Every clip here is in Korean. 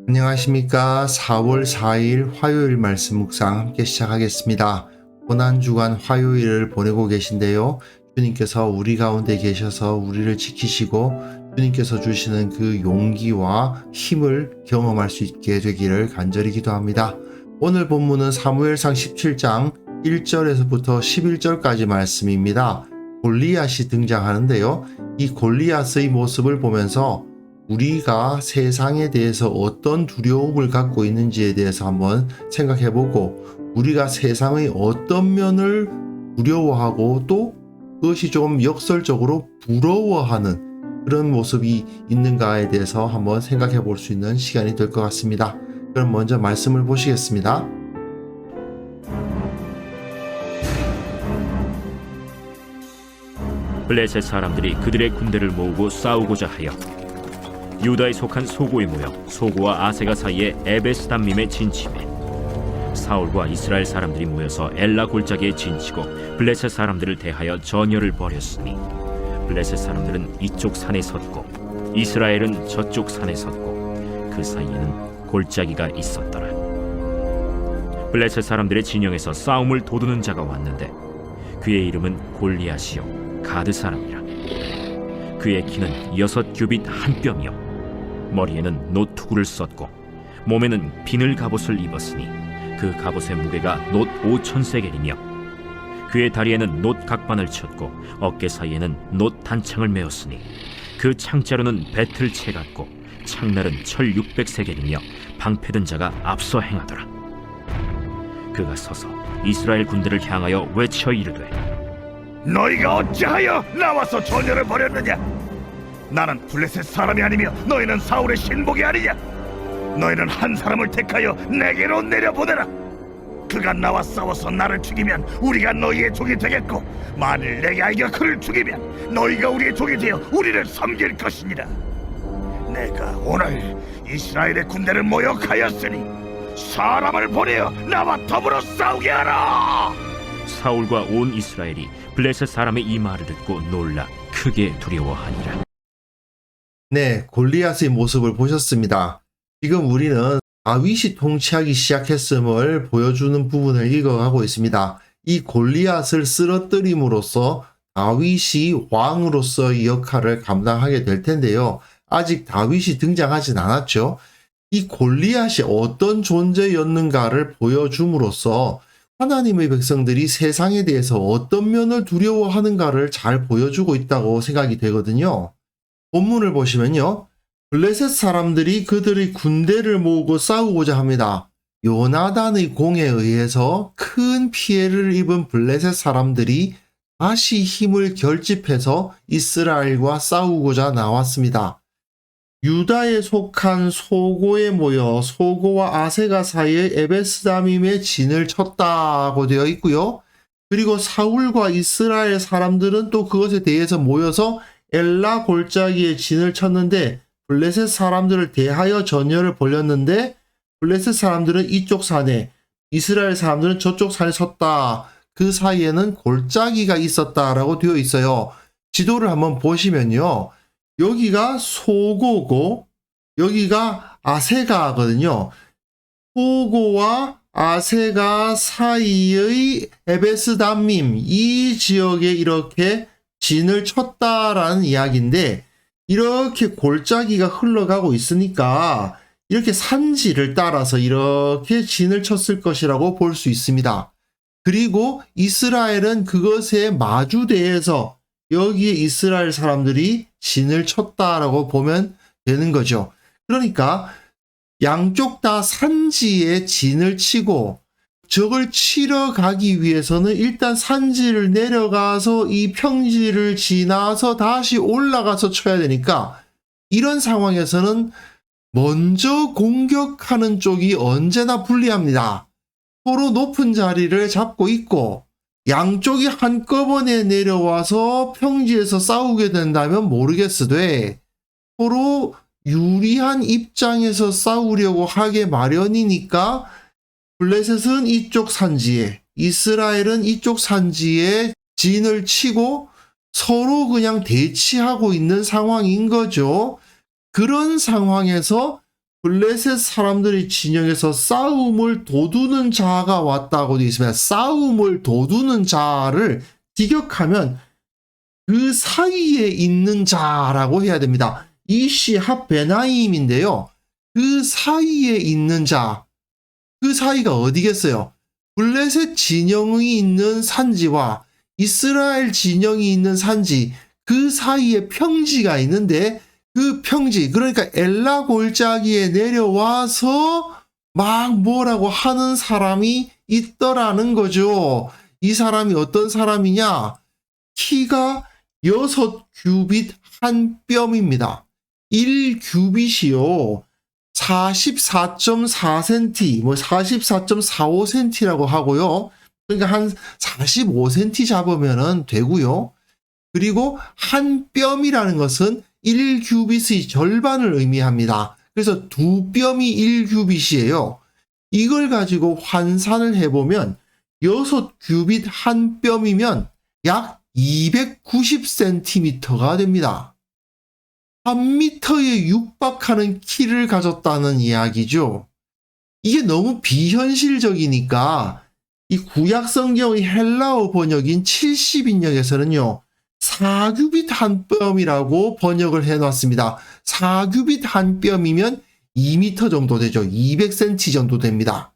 안녕하십니까. 4월 4일 화요일 말씀 묵상 함께 시작하겠습니다. 고난주간 화요일을 보내고 계신데요. 주님께서 우리 가운데 계셔서 우리를 지키시고 주님께서 주시는 그 용기와 힘을 경험할 수 있게 되기를 간절히 기도합니다. 오늘 본문은 사무엘상 17장 1절에서부터 11절까지 말씀입니다. 골리앗이 등장하는데요. 이 골리앗의 모습을 보면서 우리가 세상에 대해서 어떤 두려움을 갖고 있는지에 대해서 한번 생각해보고 우리가 세상의 어떤 면을 두려워하고 또 그것이 좀 역설적으로 부러워하는 그런 모습이 있는가에 대해서 한번 생각해 볼 수 있는 시간이 될 것 같습니다. 그럼 먼저 말씀을 보시겠습니다. 블레셋 사람들이 그들의 군대를 모으고 싸우고자 하여 유다에 속한 소고에 모여 소고와 아세가 사이에 에베스담밈에 진침해 사울과 이스라엘 사람들이 모여서 엘라 골짜기에 진치고 블레셋 사람들을 대하여 전열을 벌였으니 블레셋 사람들은 이쪽 산에 섰고 이스라엘은 저쪽 산에 섰고 그 사이에는 골짜기가 있었더라. 블레셋 사람들의 진영에서 싸움을 도두는 자가 왔는데 그의 이름은 골리앗이요 가드 사람이라. 그의 키는 6규빗 한 뼘이요 머리에는 노투구를 썼고 몸에는 비늘 갑옷을 입었으니 그 갑옷의 무게가 놋 5,000세겔이며 그의 다리에는 놋 각반을 쳤고 어깨 사이에는 놋 단창을 메었으니 그 창자루는 배틀채 같고 창날은 철 600세겔이며 방패든 자가 앞서 행하더라. 그가 서서 이스라엘 군대를 향하여 외쳐 이르되 너희가 어찌하여 나와서 전열을 벌였느냐? 나는 블레셋 사람이 아니며 너희는 사울의 신복이 아니냐? 너희는 한 사람을 택하여 내게로 내려보내라. 그가 나와 싸워서 나를 죽이면 우리가 너희의 종이 되겠고 만일 내게 알겨 그를 죽이면 너희가 우리의 종이 되어 우리를 섬길 것이니라. 내가 오늘 이스라엘의 군대를 모욕하였으니 사람을 보내어 나와 더불어 싸우게 하라. 사울과 온 이스라엘이 블레셋 사람의 이 말을 듣고 놀라 크게 두려워하니라. 네, 골리앗의 모습을 보셨습니다. 지금 우리는 다윗이 통치하기 시작했음을 보여주는 부분을 읽어가고 있습니다. 이 골리앗을 쓰러뜨림으로써 다윗이 왕으로서의 역할을 감당하게 될 텐데요. 아직 다윗이 등장하진 않았죠. 이 골리앗이 어떤 존재였는가를 보여줌으로써 하나님의 백성들이 세상에 대해서 어떤 면을 두려워하는가를 잘 보여주고 있다고 생각이 되거든요. 본문을 보시면요. 블레셋 사람들이 그들의 군대를 모으고 싸우고자 합니다. 요나단의 공에 의해서 큰 피해를 입은 블레셋 사람들이 다시 힘을 결집해서 이스라엘과 싸우고자 나왔습니다. 유다에 속한 소고에 모여 소고와 아세가 사이에 에베스다밈에 진을 쳤다고 되어 있고요. 그리고 사울과 이스라엘 사람들은 또 그것에 대해서 모여서 엘라 골짜기에 진을 쳤는데 블레셋 사람들을 대하여 전열을 벌였는데 블레셋 사람들은 이쪽 산에 이스라엘 사람들은 저쪽 산에 섰다. 그 사이에는 골짜기가 있었다라고 되어 있어요. 지도를 한번 보시면요. 여기가 소고고 여기가 아세가거든요. 소고와 아세가 사이의 에베스담밈 이 지역에 이렇게 진을 쳤다라는 이야기인데 이렇게 골짜기가 흘러가고 있으니까 이렇게 산지를 따라서 이렇게 진을 쳤을 것이라고 볼 수 있습니다. 그리고 이스라엘은 그것에 마주대해서 여기에 이스라엘 사람들이 진을 쳤다라고 보면 되는 거죠. 그러니까 양쪽 다 산지에 진을 치고 적을 치러 가기 위해서는 일단 산지를 내려가서 이 평지를 지나서 다시 올라가서 쳐야 되니까 이런 상황에서는 먼저 공격하는 쪽이 언제나 불리합니다. 서로 높은 자리를 잡고 있고 양쪽이 한꺼번에 내려와서 평지에서 싸우게 된다면 모르겠으되 서로 유리한 입장에서 싸우려고 하게 마련이니까 블레셋은 이쪽 산지에 이스라엘은 이쪽 산지에 진을 치고 서로 그냥 대치하고 있는 상황인 거죠. 그런 상황에서 블레셋 사람들의 진영에서 싸움을 도두는 자가 왔다고 되어 있습니다. 싸움을 도두는 자를 직역하면 그 사이에 있는 자라고 해야 됩니다. 이시 하 베나임인데요. 그 사이에 있는 자, 그 사이가 어디겠어요? 블레셋 진영이 있는 산지와 이스라엘 진영이 있는 산지, 그 사이에 평지가 있는데 그 평지, 그러니까 엘라 골짜기에 내려와서 막 뭐라고 하는 사람이 있더라는 거죠. 이 사람이 어떤 사람이냐? 키가 6규빗 한 뼘입니다. 1규빗이요. 44.4cm, 44.45cm라고 하고요. 그러니까 한 45cm 잡으면 되고요. 그리고 한 뼘이라는 것은 1규빗의 절반을 의미합니다. 그래서 두 뼘이 1규빗이에요. 이걸 가지고 환산을 해보면 6규빗 한 뼘이면 약 290cm가 됩니다. 3m에 육박하는 키를 가졌다는 이야기죠. 이게 너무 비현실적이니까 이 구약 성경의 헬라어 번역인 70인역에서는요. 4규빗 한 뼘이라고 번역을 해놨습니다. 4규빗 한 뼘이면 2m 정도 되죠. 200cm 정도 됩니다.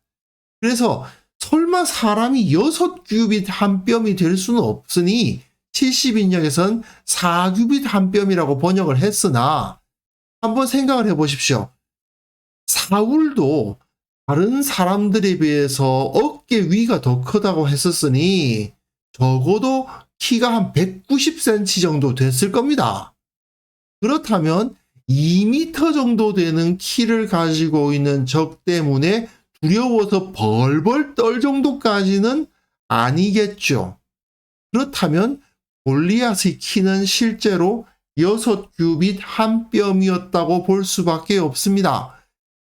그래서 설마 사람이 6규빗 한 뼘이 될 수는 없으니 70인역에선 4규빗 한 뼘이라고 번역을 했으나 한번 생각을 해보십시오. 사울도 다른 사람들에 비해서 어깨 위가 더 크다고 했었으니 적어도 키가 한 190cm 정도 됐을 겁니다. 그렇다면 2m 정도 되는 키를 가지고 있는 적 때문에 두려워서 벌벌 떨 정도까지는 아니겠죠. 그렇다면 골리앗의 키는 실제로 6규빗 한 뼘이었다고 볼 수밖에 없습니다.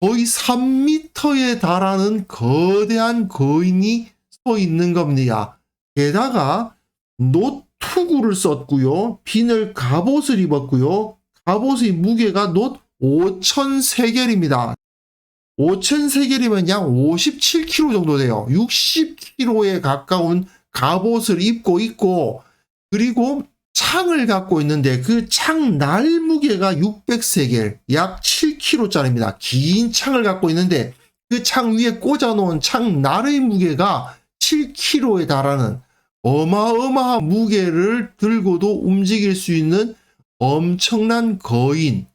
거의 3m에 달하는 거대한 거인이 서 있는 겁니다. 게다가 놋투구를 썼고요. 비늘 갑옷을 입었고요. 갑옷의 무게가 놋 5,000세겔입니다. 5,000세겔이면 약 57kg 정도 돼요. 60kg에 가까운 갑옷을 입고 있고 그리고 창을 갖고 있는데 그 창 날 무게가 600세겔, 약 7kg짜리입니다. 긴 창을 갖고 있는데 그 창 위에 꽂아놓은 창 날의 무게가 7kg에 달하는 어마어마한 무게를 들고도 움직일 수 있는 엄청난 거인,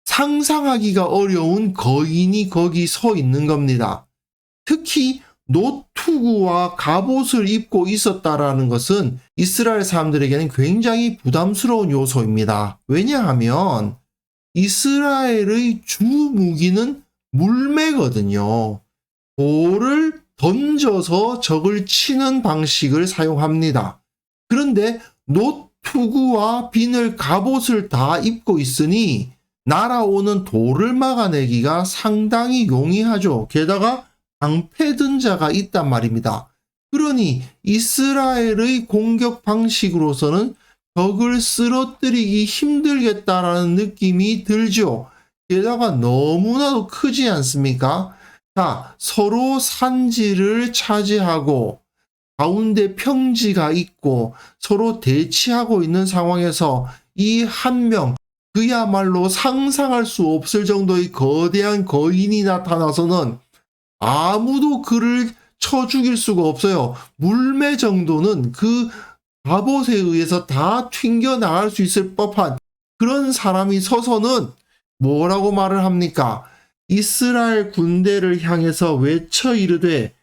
상상하기가 어려운 거인이 거기 서 있는 겁니다. 특히 노투구와 갑옷을 입고 있었다라는 것은 이스라엘 사람들에게는 굉장히 부담스러운 요소입니다. 왜냐하면 이스라엘의 주 무기는 물매거든요. 돌을 던져서 적을 치는 방식을 사용합니다. 그런데 노투구와 비늘 갑옷을 다 입고 있으니 날아오는 돌을 막아내기가 상당히 용이하죠. 게다가 방패든 자가 있단 말입니다. 그러니 이스라엘의 공격 방식으로서는 적을 쓰러뜨리기 힘들겠다라는 느낌이 들죠. 게다가 너무나도 크지 않습니까? 자, 서로 산지를 차지하고 가운데 평지가 있고 서로 대치하고 있는 상황에서 이 한 명, 그야말로 상상할 수 없을 정도의 거대한 거인이 나타나서는 아무도 그를 쳐 죽일 수가 없어요. 물매 정도는 그 갑옷에 의해서 다 튕겨나갈 수 있을 법한 그런 사람이 서서는 뭐라고 말을 합니까? 이스라엘 군대를 향해서 외쳐 이르되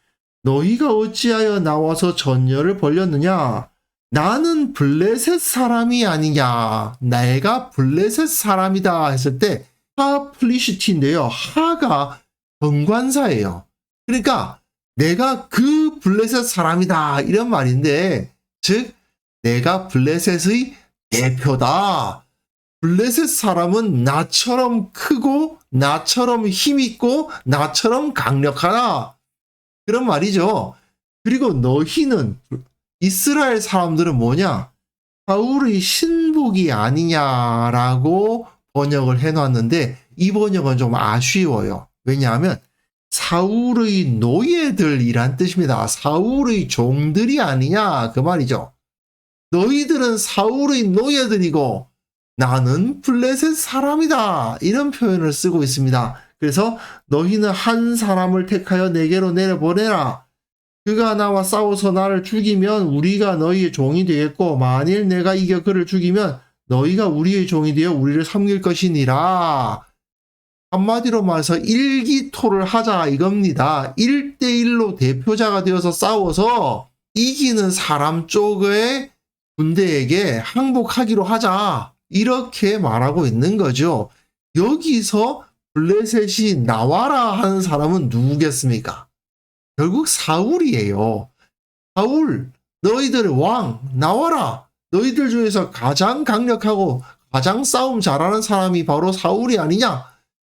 너희가 어찌하여 나와서 전열을 벌였느냐? 나는 블레셋 사람이 아니냐? 내가 블레셋 사람이다 했을 때 하 플리시티인데요. 하가 정관사예요. 그러니까 내가 그 블레셋 사람이다 이런 말인데 즉 내가 블레셋의 대표다. 블레셋 사람은 나처럼 크고 나처럼 힘있고 나처럼 강력하다. 그런 말이죠. 그리고 너희는 이스라엘 사람들은 뭐냐? 사울의 신복이 아니냐라고 번역을 해놨는데 이 번역은 좀 아쉬워요. 왜냐하면 사울의 노예들이란 뜻입니다. 사울의 종들이 아니냐 그 말이죠. 너희들은 사울의 노예들이고 나는 블레셋 사람이다. 이런 표현을 쓰고 있습니다. 그래서 너희는 한 사람을 택하여 내게로 내려보내라. 그가 나와 싸워서 나를 죽이면 우리가 너희의 종이 되겠고 만일 내가 이겨 그를 죽이면 너희가 우리의 종이 되어 우리를 섬길 것이니라. 한마디로 말해서 일기토를 하자 이겁니다. 1대1로 대표자가 되어서 싸워서 이기는 사람 쪽의 군대에게 항복하기로 하자. 이렇게 말하고 있는 거죠. 여기서 블레셋이 나와라 하는 사람은 누구겠습니까? 결국 사울이에요. 사울, 너희들의 왕, 나와라. 너희들 중에서 가장 강력하고 가장 싸움 잘하는 사람이 바로 사울이 아니냐?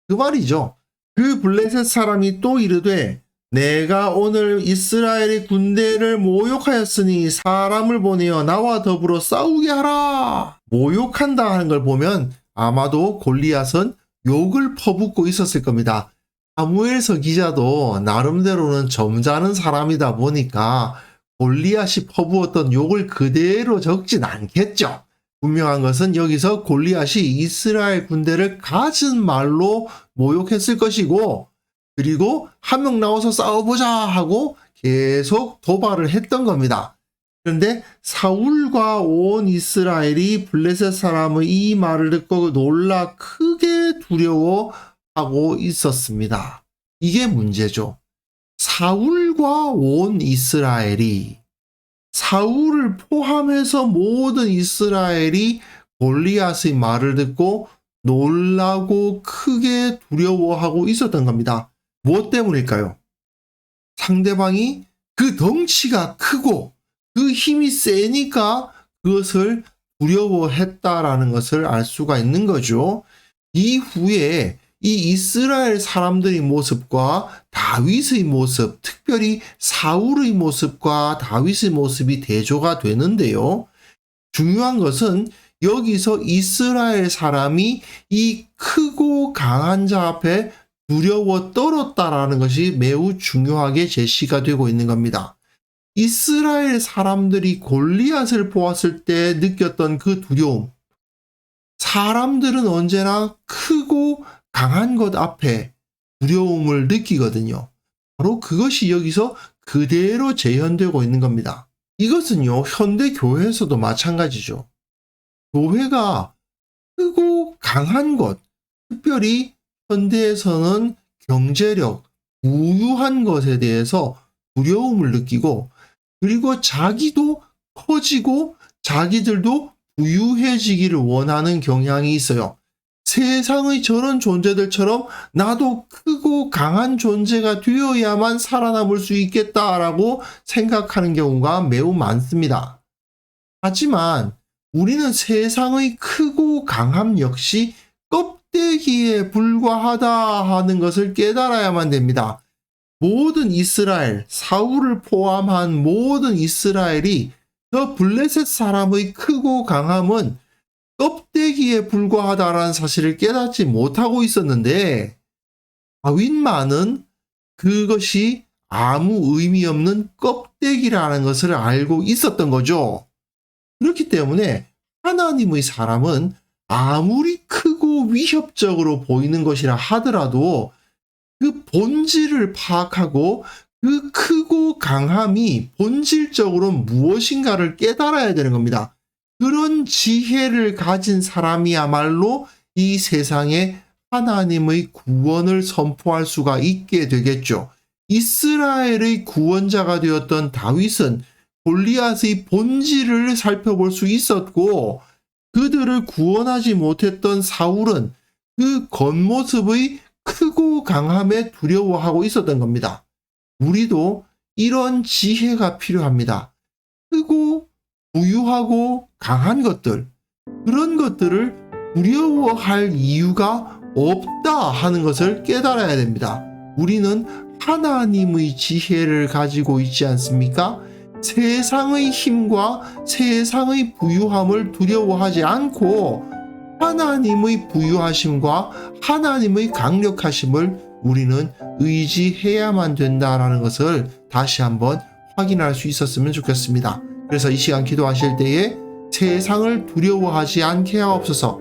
그 말이죠. 그 블레셋 사람이 또 이르되 내가 오늘 이스라엘의 군대를 모욕하였으니 사람을 보내어 나와 더불어 싸우게 하라. 모욕한다 하는 걸 보면 아마도 골리앗은 욕을 퍼붓고 있었을 겁니다. 사무엘서 기자도 나름대로는 점잖은 사람이다 보니까 골리앗이 퍼부었던 욕을 그대로 적진 않겠죠. 분명한 것은 여기서 골리앗이 이스라엘 군대를 갖은 말로 모욕했을 것이고 그리고 한 명 나와서 싸워보자 하고 계속 도발을 했던 겁니다. 그런데 사울과 온 이스라엘이 블레셋 사람의 이 말을 듣고 놀라 크게 두려워하고 있었습니다. 이게 문제죠. 사울과 온 이스라엘이 사울을 포함해서 모든 이스라엘이 골리앗의 말을 듣고 놀라고 크게 두려워하고 있었던 겁니다. 무엇 때문일까요? 상대방이 그 덩치가 크고 그 힘이 세니까 그것을 두려워했다라는 것을 알 수가 있는 거죠. 이후에 이 이스라엘 사람들의 모습과 다윗의 모습, 특별히 사울의 모습과 다윗의 모습이 대조가 되는데요. 중요한 것은 여기서 이스라엘 사람이 이 크고 강한 자 앞에 두려워 떨었다라는 것이 매우 중요하게 제시가 되고 있는 겁니다. 이스라엘 사람들이 골리앗을 보았을 때 느꼈던 그 두려움. 사람들은 언제나 크고 강한 것 앞에 두려움을 느끼거든요. 바로 그것이 여기서 그대로 재현되고 있는 겁니다. 이것은요, 현대 교회에서도 마찬가지죠. 교회가 크고 강한 것, 특별히 현대에서는 경제력, 부유한 것에 대해서 두려움을 느끼고 그리고 자기도 커지고 자기들도 부유해지기를 원하는 경향이 있어요. 세상의 저런 존재들처럼 나도 크고 강한 존재가 되어야만 살아남을 수 있겠다라고 생각하는 경우가 매우 많습니다. 하지만 우리는 세상의 크고 강함 역시 껍데기에 불과하다 하는 것을 깨달아야만 됩니다. 모든 이스라엘, 사울을 포함한 모든 이스라엘이 저 블레셋 사람의 크고 강함은 껍데기에 불과하다라는 사실을 깨닫지 못하고 있었는데 다윗만은 그것이 아무 의미 없는 껍데기라는 것을 알고 있었던 거죠. 그렇기 때문에 하나님의 사람은 아무리 크고 위협적으로 보이는 것이라 하더라도 그 본질을 파악하고 그 크고 강함이 본질적으로 무엇인가를 깨달아야 되는 겁니다. 그런 지혜를 가진 사람이야말로 이 세상에 하나님의 구원을 선포할 수가 있게 되겠죠. 이스라엘의 구원자가 되었던 다윗은 골리앗의 본질을 살펴볼 수 있었고 그들을 구원하지 못했던 사울은 그 겉모습의 크고 강함에 두려워하고 있었던 겁니다. 우리도 이런 지혜가 필요합니다. 크고 부유하고 강한 것들, 그런 것들을 두려워할 이유가 없다 하는 것을 깨달아야 됩니다. 우리는 하나님의 지혜를 가지고 있지 않습니까? 세상의 힘과 세상의 부유함을 두려워하지 않고 하나님의 부유하심과 하나님의 강력하심을 우리는 의지해야만 된다라는 것을 다시 한번 확인할 수 있었으면 좋겠습니다. 그래서 이 시간 기도하실 때에 세상을 두려워하지 않게 하옵소서.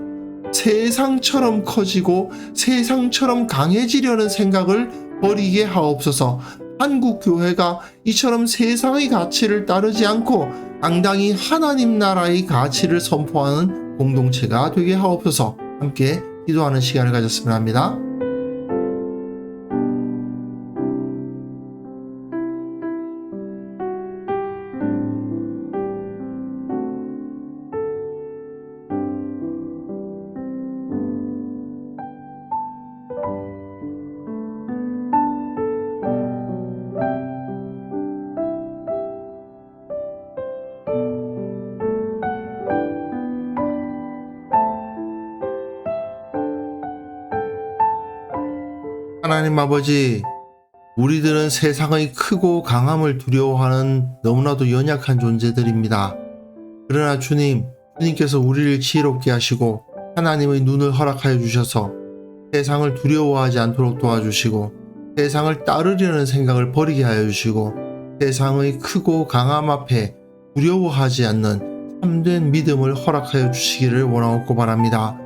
세상처럼 커지고 세상처럼 강해지려는 생각을 버리게 하옵소서. 한국 교회가 이처럼 세상의 가치를 따르지 않고 당당히 하나님 나라의 가치를 선포하는 공동체가 되게 하옵소서. 함께 기도하는 시간을 가졌으면 합니다. 하나님 아버지, 우리들은 세상의 크고 강함을 두려워하는 너무나도 연약한 존재들입니다. 그러나 주님께서 우리를 지혜롭게 하시고 하나님의 눈을 허락하여 주셔서 세상을 두려워하지 않도록 도와주시고 세상을 따르려는 생각을 버리게 하여 주시고 세상의 크고 강함 앞에 두려워하지 않는 참된 믿음을 허락하여 주시기를 원하옵고 바랍니다.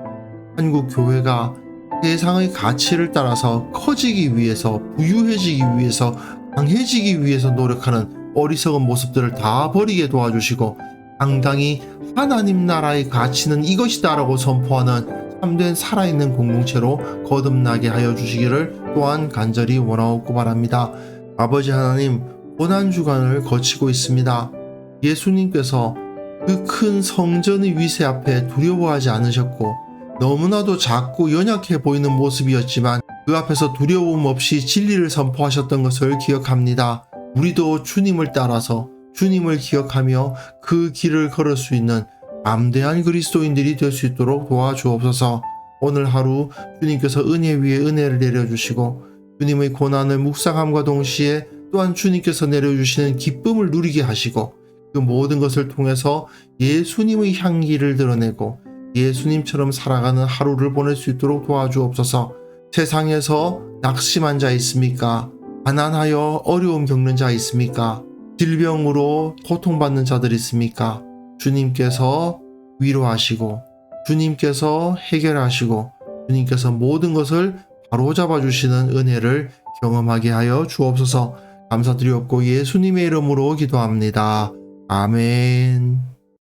한국 교회가 세상의 가치를 따라서 커지기 위해서, 부유해지기 위해서, 강해지기 위해서 노력하는 어리석은 모습들을 다 버리게 도와주시고 당당히 하나님 나라의 가치는 이것이다 라고 선포하는 참된 살아있는 공동체로 거듭나게 하여 주시기를 또한 간절히 원하옵고 바랍니다. 아버지 하나님, 고난주간을 거치고 있습니다. 예수님께서 그 큰 성전의 위세 앞에 두려워하지 않으셨고 너무나도 작고 연약해 보이는 모습이었지만 그 앞에서 두려움 없이 진리를 선포하셨던 것을 기억합니다. 우리도 주님을 따라서 주님을 기억하며 그 길을 걸을 수 있는 담대한 그리스도인들이 될 수 있도록 도와주옵소서. 오늘 하루 주님께서 은혜 위에 은혜를 내려주시고 주님의 고난을 묵상함과 동시에 또한 주님께서 내려주시는 기쁨을 누리게 하시고 그 모든 것을 통해서 예수님의 향기를 드러내고 예수님처럼 살아가는 하루를 보낼 수 있도록 도와주옵소서. 세상에서 낙심한 자 있습니까? 가난하여 어려움 겪는 자 있습니까? 질병으로 고통받는 자들 있습니까? 주님께서 위로하시고 주님께서 해결하시고 주님께서 모든 것을 바로잡아 주시는 은혜를 경험하게 하여 주옵소서. 감사드리옵고 예수님의 이름으로 기도합니다. 아멘.